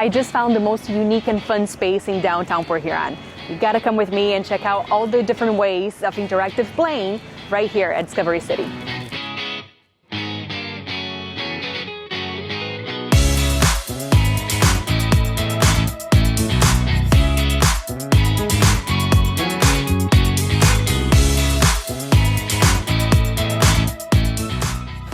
I just found the most unique and fun space in downtown Port Huron. You gotta come with me and check out all the different ways of interactive playing right here at Discovery City.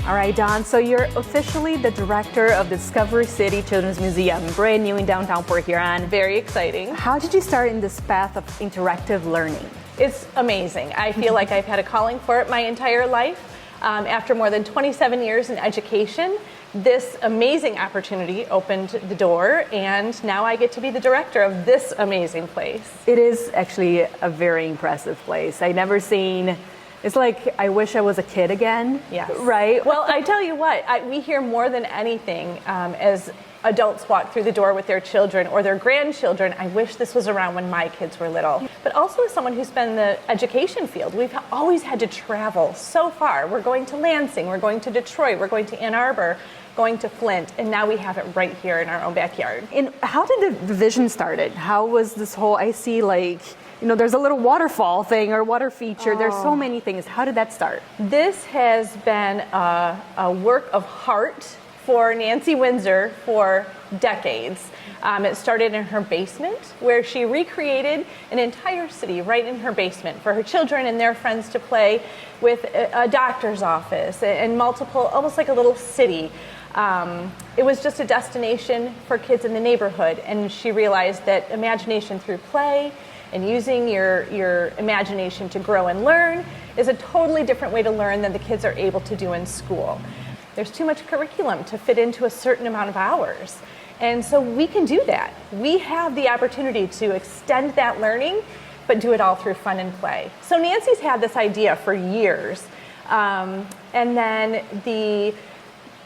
All right, Dawn, so you're officially the director of the Discovery City Children's Museum, brand new in downtown Port Huron. Very exciting. How did you start in this path of interactive learning? It's amazing. I feel like I've had a calling for it my entire life. After more than 27 years in education, this amazing opportunity opened the door, and now I get to be the director of this amazing place. It is actually a very impressive place. I never seen. It's like, I wish I was a kid again. Yes. Right? Well, I tell you what, we hear more than anything as adults walk through the door with their children or their grandchildren, I wish this was around when my kids were little. But also as someone who's been in the education field, we've always had to travel so far. We're going to Lansing, we're going to Detroit, we're going to Ann Arbor, going to Flint, and now we have it right here in our own backyard. And how did the vision started? How was this whole, I see like, you know, there's a little waterfall thing or water feature. There's so many things. How did that start? This has been a work of heart for Nancy Windsor for decades. It started in her basement, where she recreated an entire city right in her basement for her children and their friends to play with, a doctor's office and multiple, almost like a little city. It was just a destination for kids in the neighborhood, and she realized that imagination through play and using your imagination to grow and learn is a totally different way to learn than the kids are able to do in school. There's too much curriculum to fit into a certain amount of hours. And so we can do that. We have the opportunity to extend that learning, but do it all through fun and play. So Nancy's had this idea for years. And then the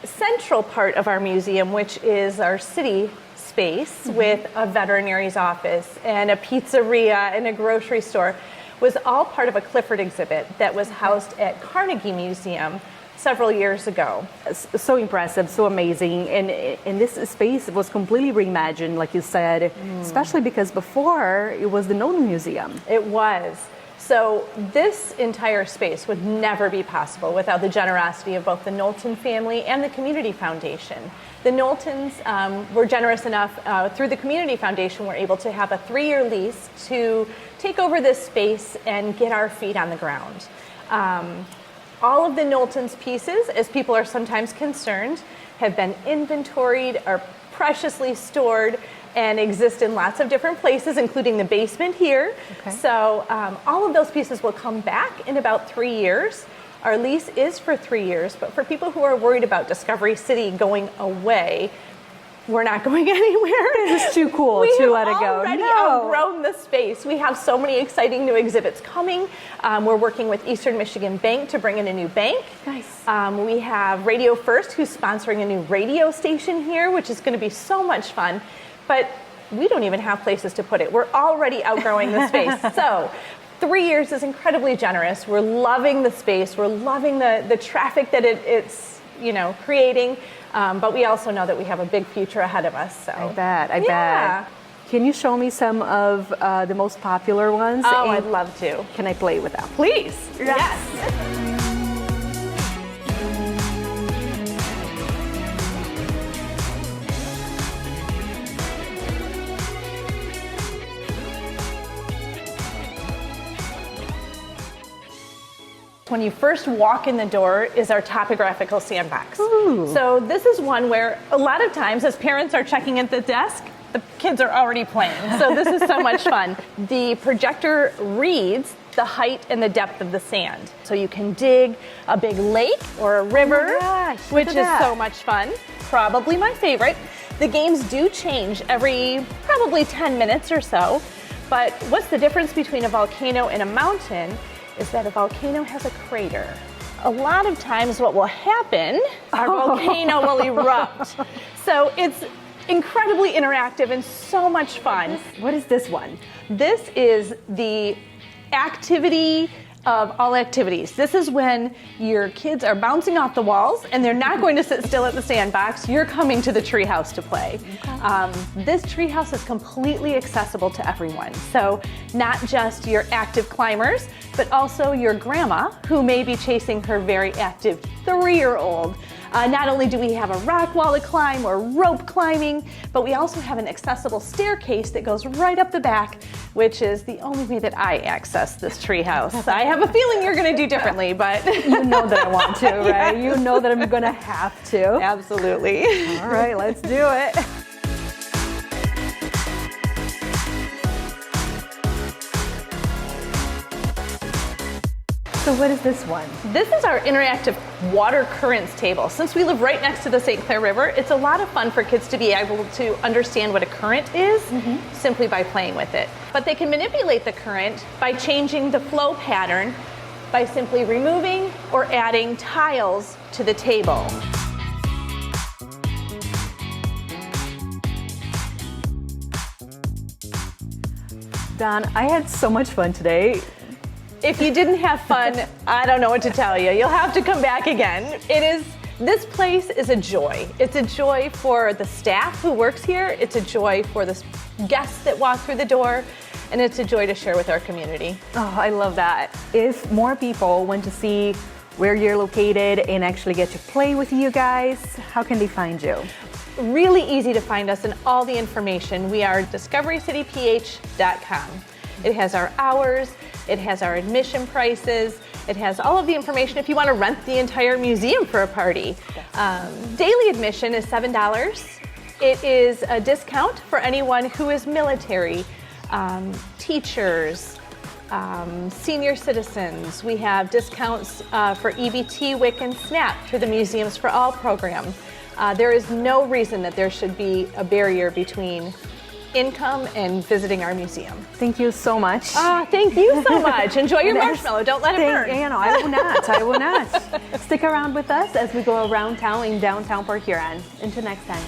central part of our museum, which is our city space with a veterinary's office and a pizzeria and a grocery store, was all part of a Clifford exhibit that was housed at Carnegie Museum several years ago. So impressive, so amazing. And this space was completely reimagined, like you said, especially because before it was the Knowlton Museum. It was. So this entire space would never be possible without the generosity of both the Knowlton family and the Community Foundation. The Knowltons were generous enough, through the Community Foundation, we're able to have a 3-year lease to take over this space and get our feet on the ground. All of the Knowlton's pieces, as people are sometimes concerned, have been inventoried, are preciously stored, and exist in lots of different places, including the basement here. Okay. So all of those pieces will come back in about 3 years. Our lease is for 3 years, but for people who are worried about Discovery City going away, we're not going anywhere. This is too cool to let it go. We've already outgrown the space. We have so many exciting new exhibits coming. We're working with Eastern Michigan Bank to bring in a new bank. Nice. We have Radio First, who's sponsoring a new radio station here, which is going to be so much fun. But we don't even have places to put it. We're already outgrowing the space. So 3 years is incredibly generous. We're loving the space. We're loving the traffic that it's creating. But we also know that we have a big future ahead of us. So I bet. Can you show me some of the most popular ones? Oh, I'd love to. Can I play with them? Please. Yes. When you first walk in the door is our topographical sandbox. Ooh. So this is one where a lot of times as parents are checking at the desk, the kids are already playing. So this is so much fun. The projector reads the height and the depth of the sand. So you can dig a big lake or a river, which is so much fun. Probably my favorite. The games do change every probably 10 minutes or so. But what's the difference between a volcano and a mountain is that a volcano has a crater. A lot of times what will happen, our volcano will erupt. So it's incredibly interactive and so much fun. What is this one? This is the activity of all activities. This is when your kids are bouncing off the walls and they're not going to sit still at the sandbox. You're coming to the treehouse to play. This treehouse is completely accessible to everyone. So not just your active climbers, but also your grandma who may be chasing her very active 3-year-old. Not only do we have a rock wall to climb or rope climbing, but we also have an accessible staircase that goes right up the back, which is the only way that I access this treehouse. I have a feeling you're going to do differently, but You know that I want to, right? You know that I'm going to have to. absolutely. All right, let's do it. So what is this one? This is our interactive water currents table. Since we live right next to the St. Clair River, it's a lot of fun for kids to be able to understand what a current is simply by playing with it. But they can manipulate the current by changing the flow pattern by simply removing or adding tiles to the table. Don, I had so much fun today. If you didn't have fun, I don't know what to tell you. You'll have to come back again. This place is a joy. It's a joy for the staff who works here. It's a joy for the guests that walk through the door. And it's a joy to share with our community. Oh, I love that. If more people want to see where you're located and actually get to play with you guys, how can they find you? Really easy to find us and all the information. We are discoverycityph.com. It has our hours, it has our admission prices, it has all of the information if you want to rent the entire museum for a party. Daily admission is $7. It is a discount for anyone who is military, teachers, senior citizens. We have discounts for EBT, WIC, and SNAP through the Museums for All program. There is no reason that there should be a barrier between income and visiting our museum. Thank you so much. Thank you so much. Enjoy your marshmallow. Don't let it burn. I will not. I will not. Stick around with us as we go around town in downtown Port Huron. Until next time.